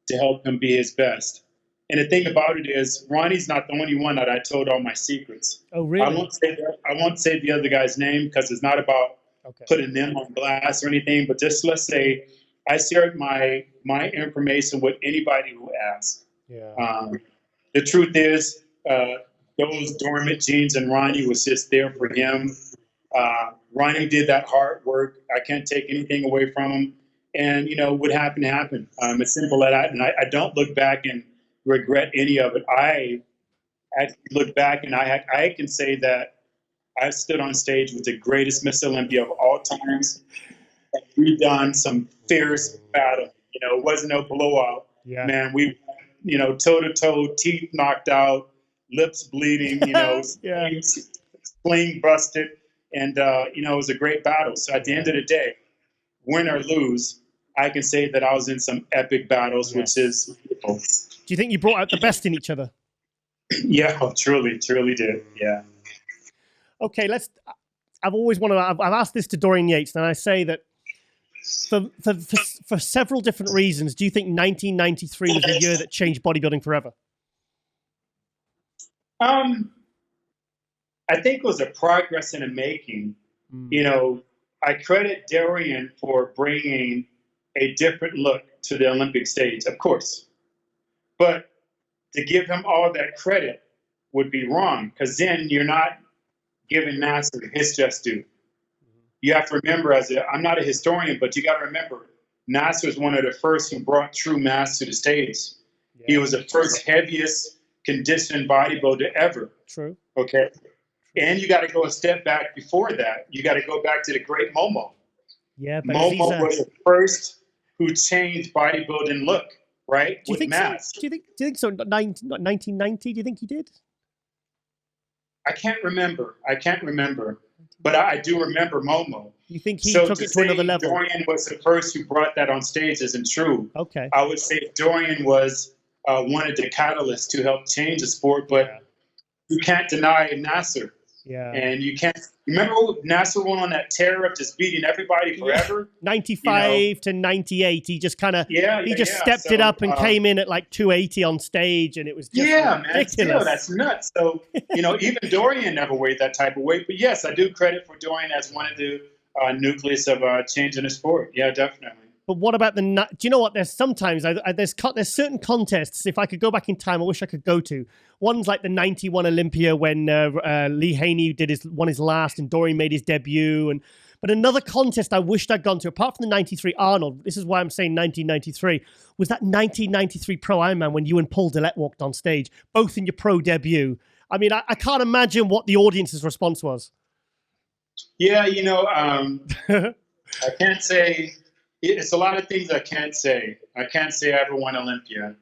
to help him be his best. And the thing about it is, Ronnie's not the only one that I told all my secrets. Oh, really? I won't say the other guy's name because it's not about putting them on blast or anything. But just let's say I shared my information with anybody who asked. Yeah. The truth is, those dormant genes in Ronnie was just there for him. Ronnie did that hard work. I can't take anything away from him. and what happened happened. It's simple as that, and I don't look back and regret any of it. I actually look back and I can say that I stood on stage with the greatest Miss Olympia of all times. We've done some fierce battle. It wasn't no blowout. Yeah. Man, we, toe to toe, teeth knocked out, lips bleeding, Yeah. spleen busted, and it was a great battle. So at the end of the day, win or lose, I can say that I was in some epic battles, Yes. which is, Do you think you brought out the best in each other? yeah, truly did. Yeah. Okay, I've always wanted. I've asked this to Dorian Yates, and I say that for several different reasons, do you think 1993 was the year that changed bodybuilding forever? I think it was a progress in the making. I credit Dorian for bringing a different look to the Olympic stage, of course. But to give him all that credit would be wrong, because then you're not giving Nasser his just due. You have to remember, I'm not a historian, but you got to remember, Nasser was one of the first who brought true mass to the stage. Yeah. He was the first heaviest conditioned bodybuilder ever. True. Okay. And you got to go a step back before that. You got to go back to the great Momo. Yeah, but Momo was the first who changed bodybuilding look, right? Do you With think mass. so? Do you think so? 1990? Do you think he did? I can't remember. But I do remember Momo. You think he So took to it to another say level? Dorian was the first who brought that on stage isn't true. Okay. I would say Dorian was one of the catalysts to help change the sport, but you can't deny Nasser. Yeah. And you can't remember Nasser went on that tear of just beating everybody forever. 95 to 98, he just kind of stepped it up and came in at like 280 on stage, and it was just ridiculous. Still, that's nuts. So even Dorian never weighed that type of weight. But yes, I do credit for Dorian as one of the nucleus of changing the sport. Yeah, definitely. But what about do you know what? There's sometimes there's certain contests. If I could go back in time, I wish I could go to. One's like the '91 Olympia when Lee Haney won his last, and Dorian made his debut. But another contest I wished I'd gone to, apart from the '93 Arnold. This is why I'm saying 1993 was that 1993 Pro Ironman when you and Paul Dillette walked on stage, both in your pro debut. I mean, I can't imagine what the audience's response was. Yeah, I can't say. It's a lot of things I can't say. I can't say I ever won Olympia.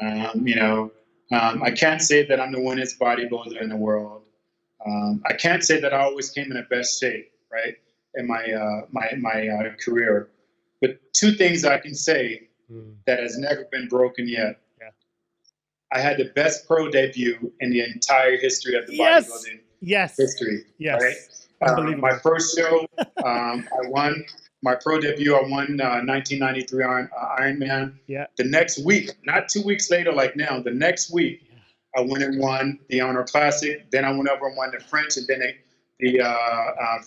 I can't say that I'm the winnest bodybuilder in the world. I can't say that I always came in the best shape, right, in my career. But two things I can say that has never been broken yet. Yeah. I had the best pro debut in the entire history of the bodybuilding history. Yes. Right? My first show, I won. My pro debut, I won 1993 Ironman. Yeah. The next week, not 2 weeks later like now, the next week, I went and won the Honor Classic. Then I went over and won the French, and then the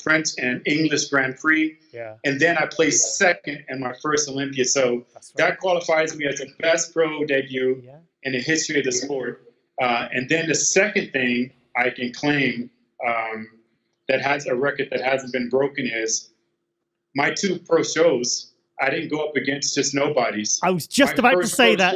French and English Grand Prix. Yeah. And then I placed second in my first Olympia. So that qualifies me as the best pro debut in the history of the sport. And then the second thing I can claim that has a record that hasn't been broken is my two pro shows, I didn't go up against just nobodies. I was just about to say that.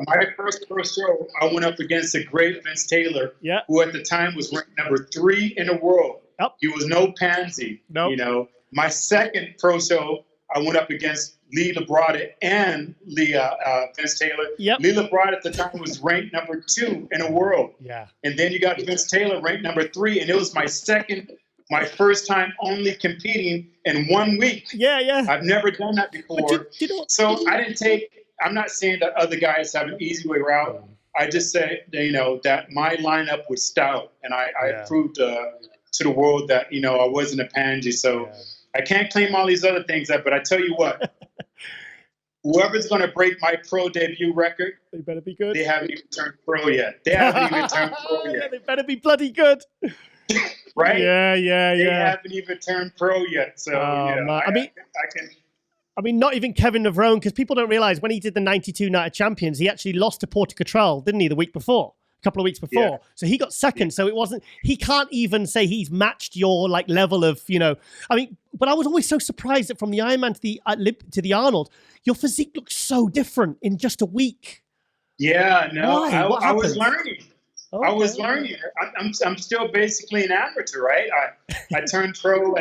My first pro show, I went up against the great Vince Taylor, Yeah. who at the time was ranked number 3 in the world. Yep. He was no pansy. Nope. My second pro show, I went up against Lee Labrada and Vince Taylor. Yep. Lee Labrada at the time was ranked number 2 in the world. Yeah. And then you got Vince Taylor ranked number 3, and it was my first time only competing in 1 week. Yeah. I've never done that before. I'm not saying that other guys have an easy way out. I just say, that my lineup was stout, and I proved to the world that, I wasn't a pansy. So I can't claim all these other things, but I tell you what, whoever's going to break my pro debut record, they better be good. They haven't even turned pro yet. They better be bloody good. Right? Yeah. They haven't even turned pro yet. So, I mean, not even Kevin Navrone, because people don't realize when he did the 92 Night of Champions, he actually lost to Porter Cottrell, didn't he, the week before? couple of weeks before. So he got second. So it wasn't, he can't even say he's matched your like level of, I mean, but I was always so surprised that from the Ironman to the Arnold, your physique looks so different in just a week. Yeah, no, Why? I was learning. Okay. I was learning. I'm still basically an amateur, right? I turned pro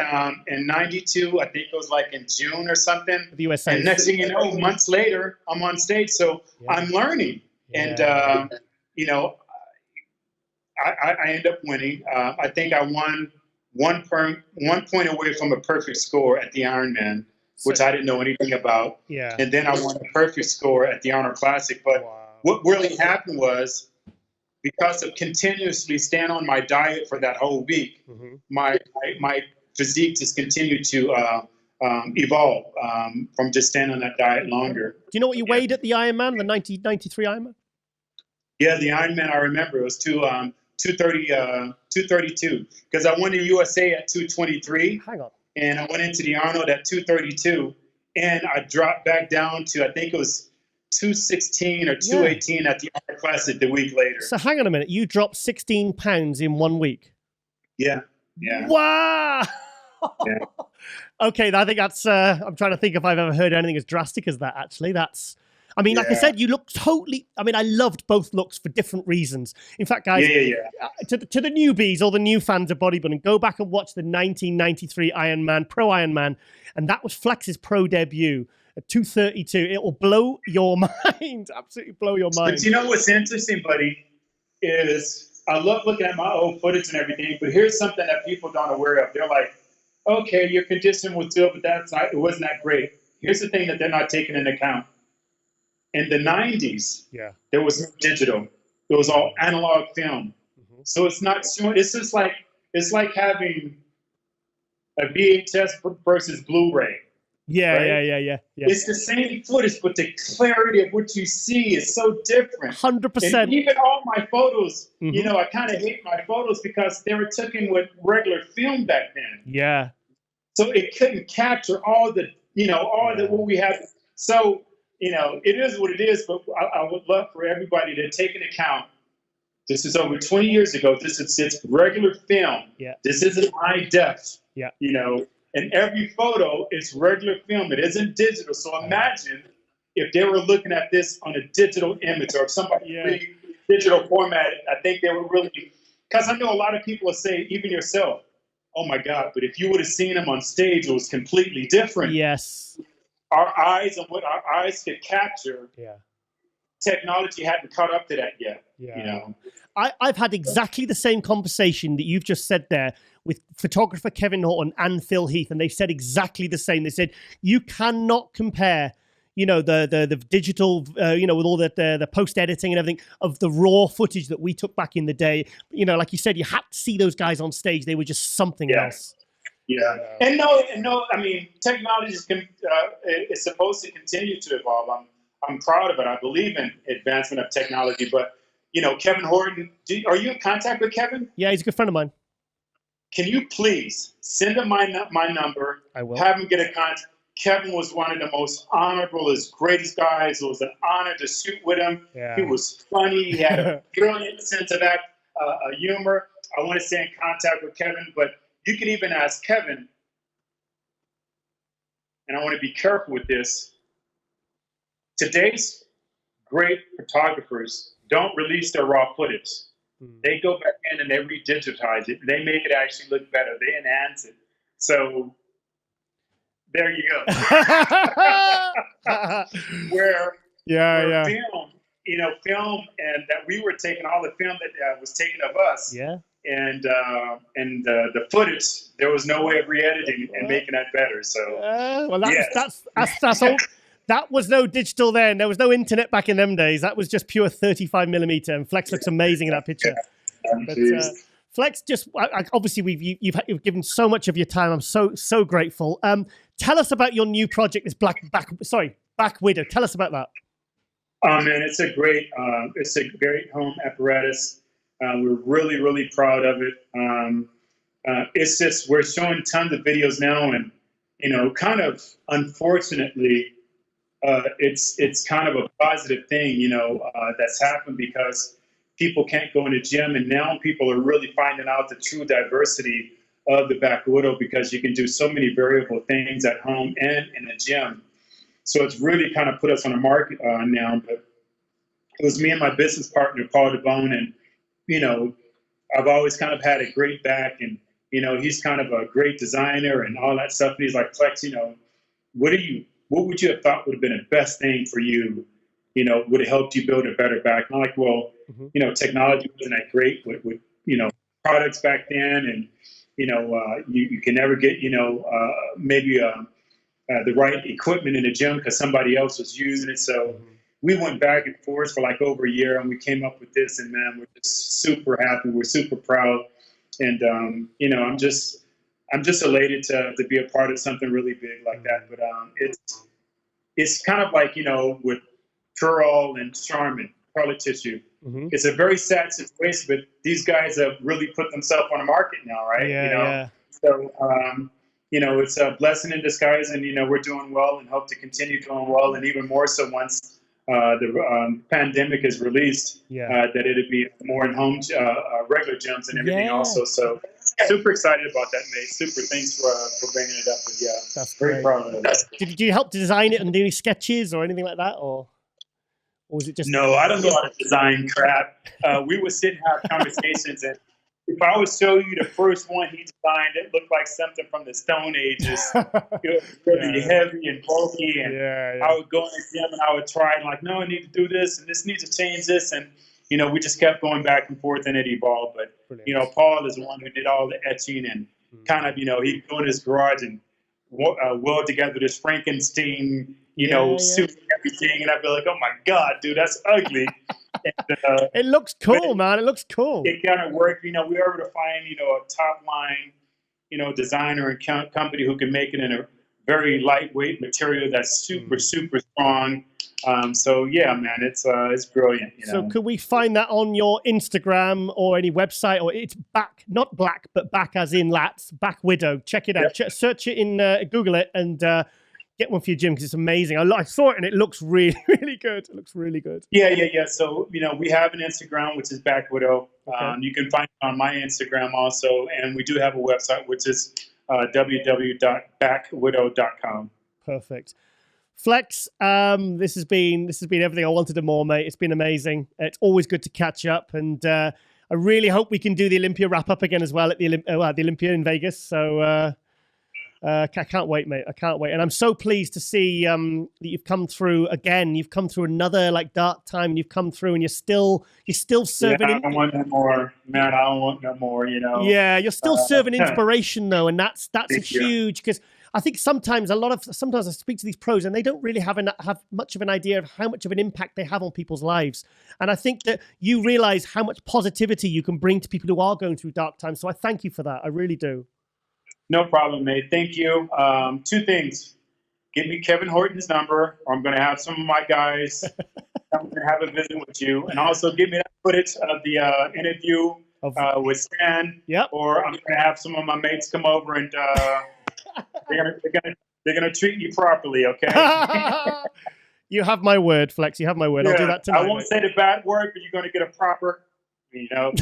in '92. I think it was like in June or something. The USA. And next thing you know, months later, I'm on stage. So I'm learning, and I end up winning. I think I won 1 point away from a perfect score at the Ironman, which I didn't know anything about. Yeah. And then I won a perfect score at the Arnold Classic. But what really happened was, because of continuously staying on my diet for that whole week, my physique just continued to evolve from just staying on that diet longer. Do you know what you weighed at the Ironman, the 1993 Ironman? Yeah, the Ironman, I remember it was 232, because I won the USA at 223. Hang on. And I went into the Arnold at 232, and I dropped back down to, I think it was 216 or 218 at the Arnold Classic the week later. So hang on a minute. You dropped 16 pounds in 1 week. Yeah. Wow. Yeah. Okay, I think that's, I'm trying to think if I've ever heard anything as drastic as that, actually. That's, I mean, like I said, you look totally, I mean, I loved both looks for different reasons. In fact, guys, to the newbies or the new fans of bodybuilding, go back and watch the 1993 Ironman, Pro Ironman, and that was Flex's pro debut at 232. It will blow your mind, absolutely blow your mind. But you know what's interesting, buddy, is I love looking at my old footage and everything, but here's something that people don't aware of. They're like, okay, your condition was good, but it wasn't that great. Here's the thing that they're not taking into account. In the 90s, there was no digital. It was all analog film. So it's not showing. It's just like, it's like having a VHS versus Blu-ray. Yeah. It's the same footage, but the clarity of what you see is so different. 100%. And even all my photos, I kind of hate my photos because they were taken with regular film back then. Yeah. So it couldn't capture all the, what we have. So, it is what it is, but I would love for everybody to take into account, this is over 20 years ago. This is regular film. Yeah. This isn't high def. Yeah. And every photo is regular film. It isn't digital. So imagine if they were looking at this on a digital image, or if somebody digital format, I think they would really, because I know a lot of people will say, even yourself, oh my God, but if you would have seen him on stage, it was completely different. Yes. Our eyes and what our eyes could capture, technology hadn't caught up to that yet. I've had exactly the same conversation that you've just said there with photographer Kevin Norton and Phil Heath, and they said exactly the same. They said you cannot compare, the digital, with all the post editing and everything of the raw footage that we took back in the day. Like you said, you had to see those guys on stage; they were just something else. Yeah, and no. I mean, technology is supposed to continue to evolve. I'm proud of it. I believe in advancement of technology, but Kevin Horton, are you in contact with Kevin? Yeah, he's a good friend of mine. Can you please send him my number? I will. Have him get a contact. Kevin was one of the most honorable, his greatest guys. It was an honor to shoot with him. Yeah. He was funny. He had a brilliant sense of humor. I want to stay in contact with Kevin, but you can even ask Kevin, and I want to be careful with this. Today's great photographers don't release their raw footage. They go back in and they redigitize it. They make it actually look better. They enhance it. So there you go. Where film, film, and that we were taking all the film that was taken of us. Yeah. And the footage, there was no way of re-editing and making that better. So that's all. That was no digital then. There was no internet back in them days. That was just pure 35mm. And Flex looks amazing in that picture. But Flex, just obviously you've given so much of your time. I'm so grateful. Tell us about your new project, this Black Widow. Tell us about that. Oh man, it's a great home apparatus. We're really, really proud of it. It's just, we're showing tons of videos now, and kind of unfortunately, it's kind of a positive thing, that's happened, because people can't go in the gym. And now people are really finding out the true diversity of the Back Widow, because you can do so many variable things at home and in the gym. So it's really kind of put us on the market now. But it was me and my business partner, Paul DeBone, and, you know, I've always kind of had a great back, and, you know, he's kind of a great designer and all that stuff. And he's like, Flex, you know, what would you have thought would have been the best thing for you? You know, would have helped you build a better back? And I'm like, well, you know, technology wasn't that great with you know, products back then, and, you know, you can never get, you know, maybe the right equipment in the gym because somebody else was using it. So we went back and forth for like over a year, and we came up with this. And man, we're just super happy. We're super proud, and you know, I'm just elated to be a part of something really big like that. But it's kind of like, you know, with Curl and Charmin, Scarlet Tissue. It's a very sad situation, but these guys have really put themselves on the market now, right? Yeah, you know? yeah. So, you know, it's a blessing in disguise, and, you know, we're doing well and hope to continue doing well, and even more so once the pandemic is released, that it'll be more in home, regular gyms and everything also. So super excited about that, mate. Super thanks for bringing it up. But yeah, That's very great. proud of it. Did you help to design it and do any sketches or anything like that, or was it just? No, I don't know how to design crap. We would sit and have conversations, and if I would show you the first one he designed, it looked like something from the Stone Ages. It was really heavy and bulky, and I would go in the gym and I would try and like, no, I need to do this, and this needs to change this, and, you know, we just kept going back and forth, and it evolved. But you know, Paul is the one who did all the etching, and kind of, you know, he'd go in his garage and weld together this Frankenstein, you know, suit and everything, and I'd be like, oh my God, dude, that's ugly. And, it looks cool, man. It looks cool. It kind of worked. You know, we were able to find, you know, a top line, you know, designer and company who can make it in a very lightweight material that's super, super strong. So yeah, man, it's brilliant. You know? So could we find that on your Instagram or any website? Or it's Back, not black, but back as in lats, Back Widow. Check it out. Search it in, Google it, and get one for your gym because it's amazing. I saw it and it looks really, really good. It looks really good. Yeah. So, you know, we have an Instagram, which is Back Widow. You can find it on my Instagram also. And we do have a website, which is www.backwidow.com. Perfect. Flex, this has been everything I wanted and more, mate. It's been amazing. It's always good to catch up. And I really hope we can do the Olympia wrap-up again as well at the Olympia in Vegas. So I can't wait, mate. I can't wait. And I'm so pleased to see that you've come through again. You've come through another like dark time, and you've come through, and you're still serving. Yeah, I don't want no more, man. I don't want no more. You know. Yeah, you're still serving inspiration though, and that's a huge, because I think sometimes I speak to these pros and they don't really have much of an idea of how much of an impact they have on people's lives. And I think that you realize how much positivity you can bring to people who are going through dark times. So I thank you for that. I really do. No problem, mate. Thank you. Two things. Give me Kevin Horton's number, or I'm going to have some of my guys come and have a visit with you. And also give me that footage of the interview with Stan. Yep. Or I'm going to have some of my mates come over, and they're gonna treat you properly, okay? You have my word, Flex. You have my word. I'll do that tonight. I won't say the bad word, but you're going to get a proper, you know.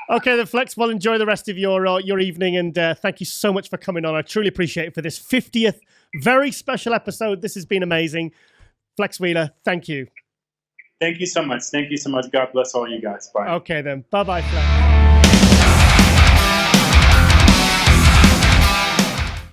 Okay, then, Flex. Well, enjoy the rest of your evening, and thank you so much for coming on. I truly appreciate it for this 50th very special episode. This has been amazing. Flex Wheeler, thank you. Thank you so much. Thank you so much. God bless all you guys. Bye. Okay, then. Bye-bye, Flex.